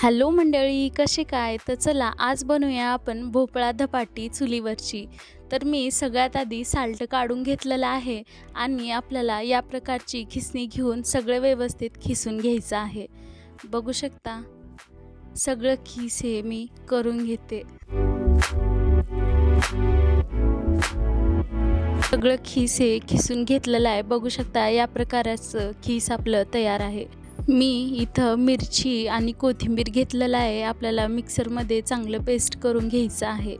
Hello मंडळी, कसे काय? तर चला आज बनवूया आपण भोपळा धपाटी चुलीवरची. तर मी सगळ्यात आधी साल्ट काढून घेतलेला आहे आणि आपल्याला या प्रकारची खिसणी घेऊन सगळं व्यवस्थित खिसून घ्यायचं आहे. बघू शकता सगळं खिस हे मी करून घेते. सगळं खिस हे खिसून घेतलेलं आहे. बघू शकता या प्रकाराचं खिस आपलं तयार आहे. मी इथं मिरची आणि कोथिंबीर घेतलेलं आहे. आपल्याला मिक्सरमध्ये चांगलं पेस्ट करून घ्यायचं आहे.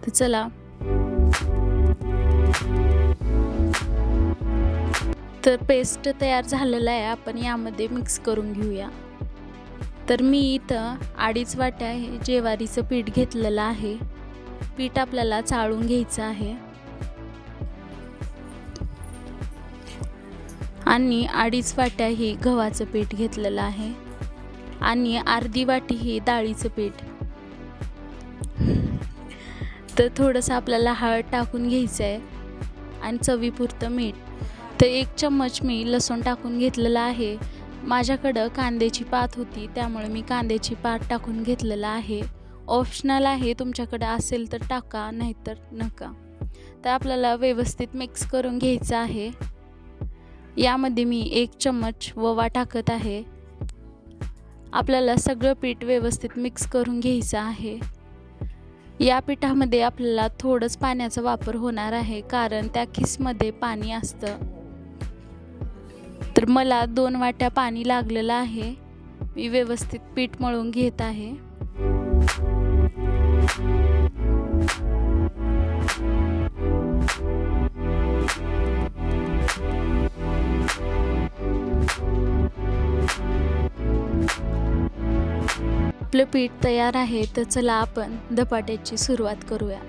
तर चला तर पेस्ट तयार झालेलं आहे. आपण यामध्ये मिक्स करून घेऊया. तर मी इथं 2.5 वाट्या ज्वारीचं पीठ घेतलेलं आहे. पीठ आपल्याला चाळून घ्यायचं आहे आणि 2.5 वाट्या ही गव्हाचं पीठ घेतलेलं आहे आणि अर्धी वाटी ही डाळीचं पीठ. तर थोडंसं आपल्याला हळद टाकून घ्यायचं आहे आणि चवीपुरतं मीठ. तर 1 चम्मच मी लसूण टाकून घेतलेला आहे. माझ्याकडं कांद्याची पात होती त्यामुळे मी कांद्याची पात टाकून घेतलेला आहे. ऑप्शनल आहे, तुमच्याकडे असेल तर टाका, नाहीतर नका. तर आपल्याला व्यवस्थित मिक्स करून घ्यायचं आहे. यामध्ये मी 1 चम्मच ओवा टाकत आहे. आपल्याला सगळं पीठ व्यवस्थित मिक्स करून घ्यायचं आहे. या पिठामध्ये आपल्याला थोडंच पाण्याचा वापर होणार आहे, कारण त्या खिसमध्ये पाणी असतं. तर मला 2 वाट्या पाणी लागलेलं आहे. मी व्यवस्थित पीठ मळून घेत आहे. आपलं पीठ तयार आहे. तर चला आपण धपाट्याची सुरुवात करूया.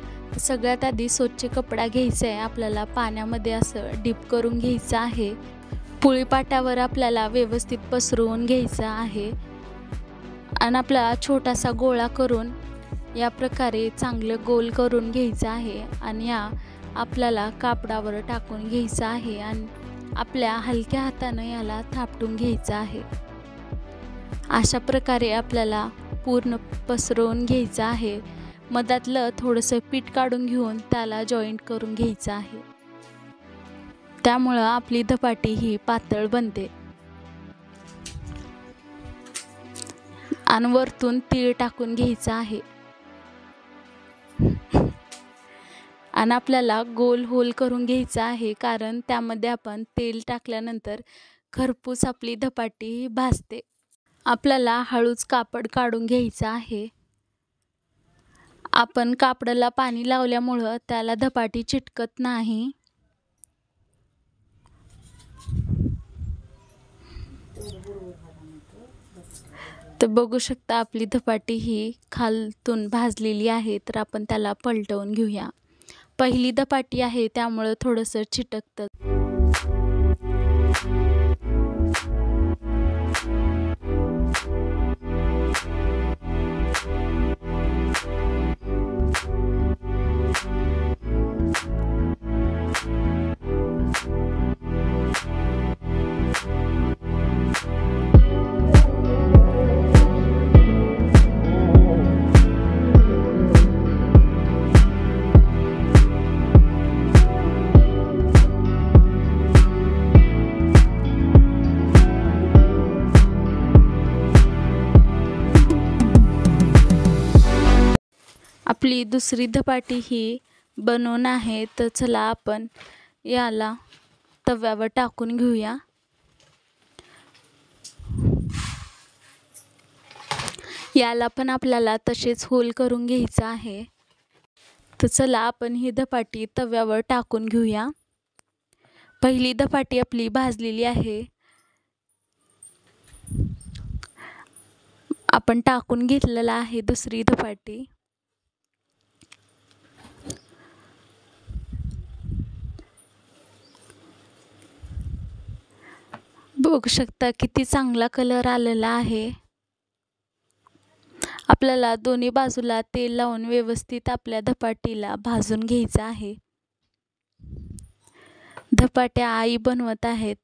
सगळ्यात आधी स्वच्छ कपडा घ्यायचा आहे. आपल्याला पाण्यामध्ये असं डिप करून घ्यायचं आहे. पोळीपाटावर आपल्याला व्यवस्थित पसरवून घ्यायचं आहे आणि आपला छोटासा गोळा करून या प्रकारे चांगलं गोल करून घ्यायचं आहे आणि आपल्याला कापडावर टाकून घ्यायचं आहे आणि आपल्या हलक्या हातानं याला थापटून घ्यायचं आहे. अशा प्रकारे आपल्याला पूर्ण पसरवून घ्यायचं आहे. मधातलं थोडंसं पीठ काढून घेऊन त्याला जॉईंट करून घ्यायचं आहे. त्यामुळं आपली धपाटी ही पातळ बनते. आणि वरतून तीळ टाकून घ्यायचं आहे आणि आपल्याला गोल होल करून घ्यायचं आहे, कारण त्यामध्ये आपण तेल टाकल्यानंतर खरपूस आपली धपाटी भाजते. आपल्याला हळूच कापड काढून घ्यायचं आहे. आपण कापडाला पाणी लावल्यामुळं त्याला धपाटी चिटकत नाही. तर बघू शकता आपली धपाटी ही खालतून भाजलेली आहे. तर आपण त्याला पलटवून घेऊया. पहिली धपाटी आहे त्यामुळं थोडंसं चिटकतं. आपली दुसरी धपाटी ही बनवून आहे. तर चला आपण याला तव्यावर टाकून घेऊया. याला पण आपल्याला तसेच होल करून घ्यायचं आहे. तर चला आपण ही धपाटी तव्यावर टाकून घेऊया. पहिली धपाटी आपली भाजलेली आहे. आपण टाकून घेतलेला आहे दुसरी धपाटी. बघू शकता किती चांगला कलर आलेला आहे. आपल्याला दोन्ही बाजूला तेल लावून व्यवस्थित आपल्या धपाटीला भाजून घ्यायचं आहे. धपाट्या आई बनवत आहेत.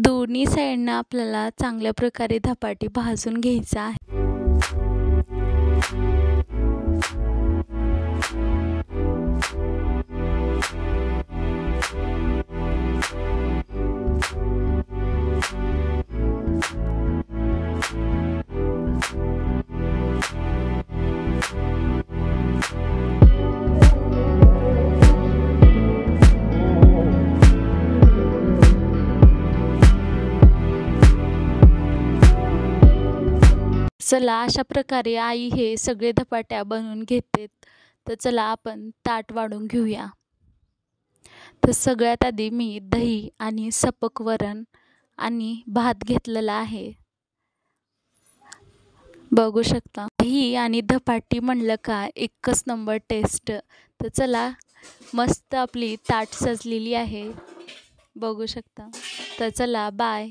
दोन्ही साईडनं आपल्याला चांगल्या प्रकारे धपाटे भाजून घ्यायचा आहे. चला, अशा प्रकारे आई हे सगळे धपाट्या बनवून घेते. तर चला आपण ताट वाढून घेऊया. तर सगळ्यात आधी मी दही आणि सपक वरण आणि भात घेतलेला आहे. बघू शकता, दही आणि धपाटी म्हणलं का एकच नंबर टेस्ट. तर चला, मस्त आपली ताट सजलेली आहे, बघू शकता. तर चला, बाय.